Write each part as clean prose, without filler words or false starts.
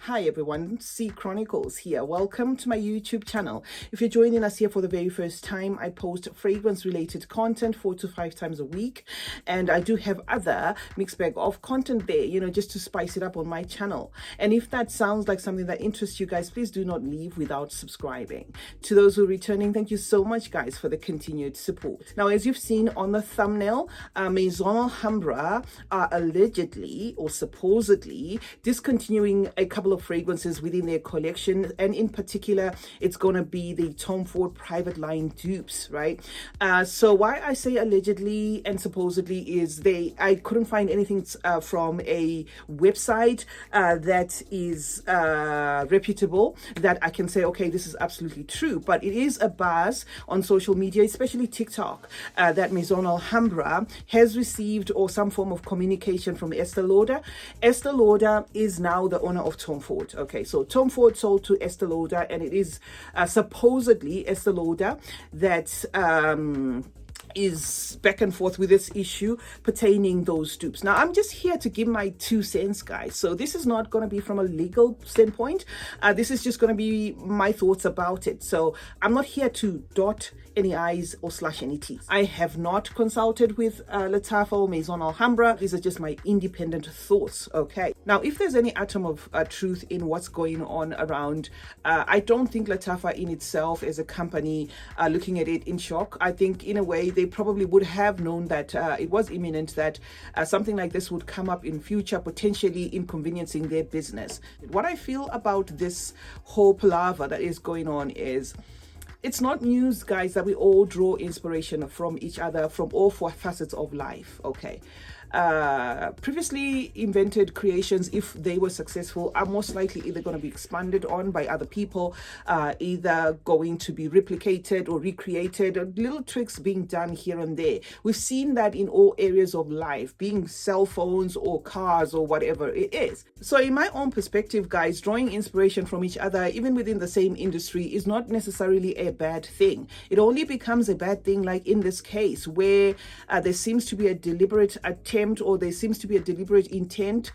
Hi everyone, CeeChronicles here. Welcome to my YouTube channel. If you're joining us here for the very first time, I post fragrance related content 4 to 5 times a week, and I do have other mixed bag of content there, just to spice it up on my channel. And if that sounds like something that interests you guys, please do not leave without subscribing. To those who are returning, thank you so much guys for the continued support. Now, as you've seen on the thumbnail, Maison Alhambra are allegedly or supposedly discontinuing a couple of fragrances within their collection, and in particular it's going to be the Tom Ford private line dupes, right? So why I say allegedly and supposedly is I couldn't find anything from a website that is reputable that I can say, okay, this is absolutely true. But it is a buzz on social media, especially TikTok, that Maison Alhambra has received or some form of communication from Estee Lauder. Estee Lauder is now the owner of Tom Ford. Okay, so Tom Ford sold to Estee Lauder, and it is supposedly Estee Lauder that is back and forth with this issue pertaining those dupes. Now, I'm just here to give my 2 cents, guys. So this is not going to be from a legal standpoint. This is just going to be my thoughts about it. So I'm not here to dot any I's or slash any T's. I have not consulted with Lattafa or Maison Alhambra. These are just my independent thoughts, okay? Now, if there's any atom of truth in what's going on around, I don't think Lattafa in itself as a company looking at it in shock. I think in a way they probably would have known that it was imminent that something like this would come up in future, potentially inconveniencing their business. What I feel about this whole palaver that is going on is, it's not news, guys, that we all draw inspiration from each other from all 4 facets of life, okay? Previously invented creations, if they were successful, are most likely either going to be expanded on by other people, either going to be replicated or recreated, or little tricks being done here and there. We've seen that in all areas of life, being cell phones or cars or whatever it is. So in my own perspective, guys, drawing inspiration from each other, even within the same industry, is not necessarily a bad thing. It only becomes a bad thing like in this case, where there seems to be a deliberate attempt, or there seems to be a deliberate intent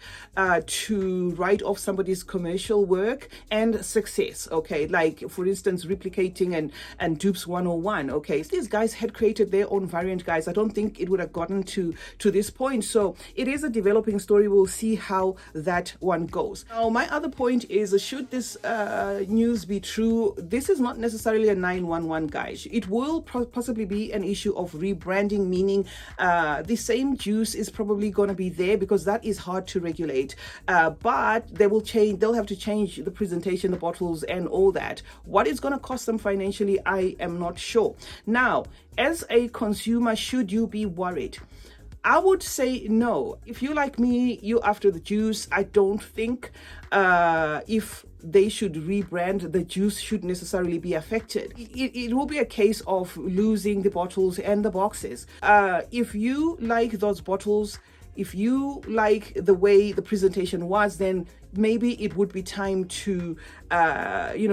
to write off somebody's commercial work and success, okay? Like, for instance, replicating and dupes 101, okay? These guys had created their own variant, guys. I don't think it would have gotten to this point. So it is a developing story. We'll see how that one goes. Now, my other point is, should this news be true, this is not necessarily a 911, guys. It will possibly be an issue of rebranding, meaning the same juice is probably going to be there, because that is hard to regulate, but they'll have to change the presentation, the bottles and all that. What it's going to cost them financially, I am not sure. Now, as a consumer, should you be worried? I would say no. If you like me, you after the juice. I don't think if they should rebrand, the juice should necessarily be affected. It will be a case of losing the bottles and the boxes. If you like those bottles, if you like the way the presentation was, then maybe it would be time to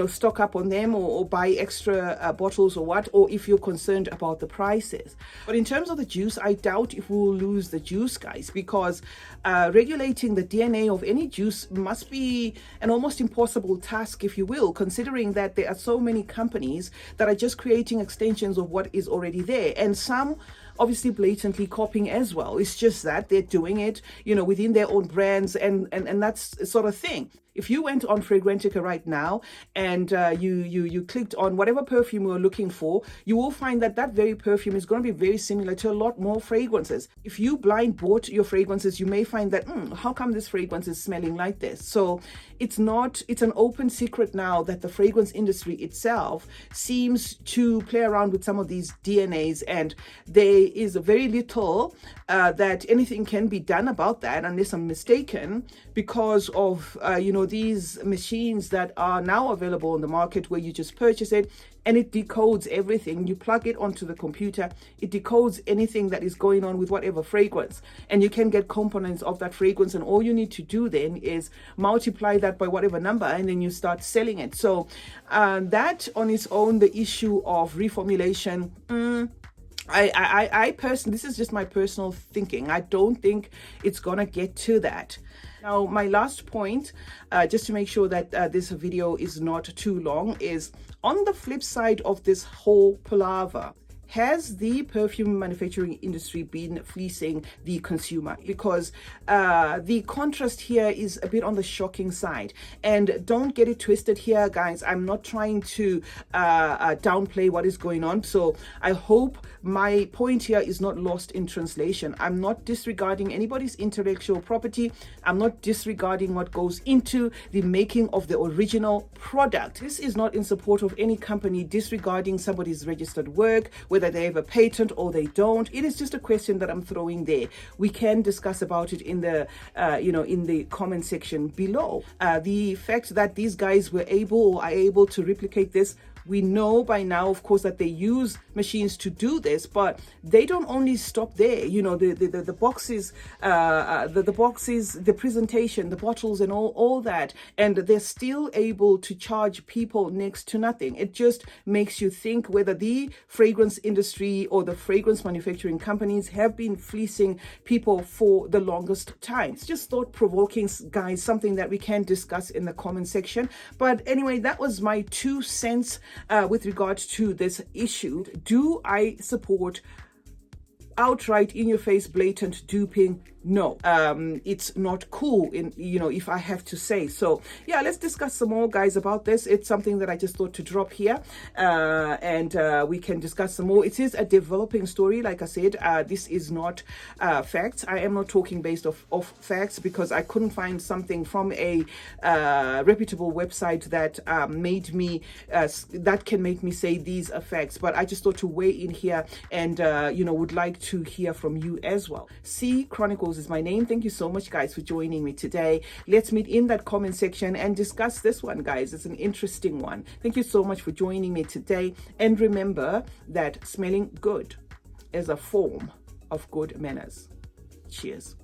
stock up on them, or buy extra bottles or what, or if you're concerned about the prices. But in terms of the juice, I doubt if we'll lose the juice, guys, because regulating the DNA of any juice must be an almost impossible task, if you will, considering that there are so many companies that are just creating extensions of what is already there, and some obviously blatantly copying as well. It's just that they're doing it, within their own brands, and that's sort of thing. If you went on Fragrantica right now and you clicked on whatever perfume you're looking for, you will find that that very perfume is going to be very similar to a lot more fragrances. If you blind bought your fragrances, you may find that, how come this fragrance is smelling like this? So it's an open secret now that the fragrance industry itself seems to play around with some of these DNAs, and there is very little that anything can be done about that, unless I'm mistaken, because of these machines that are now available on the market, where you just purchase it and it decodes everything. You plug it onto the computer, it decodes anything that is going on with whatever fragrance, and you can get components of that fragrance, and all you need to do then is multiply that by whatever number, and then you start selling it. So that on its own, the issue of reformulation, I personally, this is just my personal thinking. I don't think it's gonna get to that. Now, my last point, just to make sure that this video is not too long, is on the flip side of this whole palaver. Has the perfume manufacturing industry been fleecing the consumer? Because the contrast here is a bit on the shocking side. And don't get it twisted here, guys. I'm not trying to downplay what is going on. So I hope my point here is not lost in translation. I'm not disregarding anybody's intellectual property. I'm not disregarding what goes into the making of the original product. This is not in support of any company disregarding somebody's registered work, whether they have a patent or they don't. It is just a question that I'm throwing there. We can discuss about it in the in the comment section below. The fact that these guys were able or are able to replicate this, we know by now, of course, that they use machines to do this, but they don't only stop there. You know, the boxes, the boxes, the presentation, the bottles, and all that, and they're still able to charge people next to nothing. It just makes you think whether the fragrance industry or the fragrance manufacturing companies have been fleecing people for the longest time. It's just thought-provoking, guys, something that we can discuss in the comment section. But anyway, that was my 2 cents with regard to this issue. Do I support outright in-your-face blatant duping? No, it's not cool, if I have to say. So yeah, let's discuss some more, guys, about this. It's something that I just thought to drop here, and we can discuss some more. It is a developing story. Like I said, this is not facts. I am not talking based off facts, because I couldn't find something from a reputable website that made me that can make me say these are facts. But I just thought to weigh in here, and would like to hear from you as well. CeeChronicles is my name. Thank you so much, guys, for joining me today. Let's meet in that comment section and discuss this one, guys. It's an interesting one. Thank you so much for joining me today. And remember that smelling good is a form of good manners. Cheers.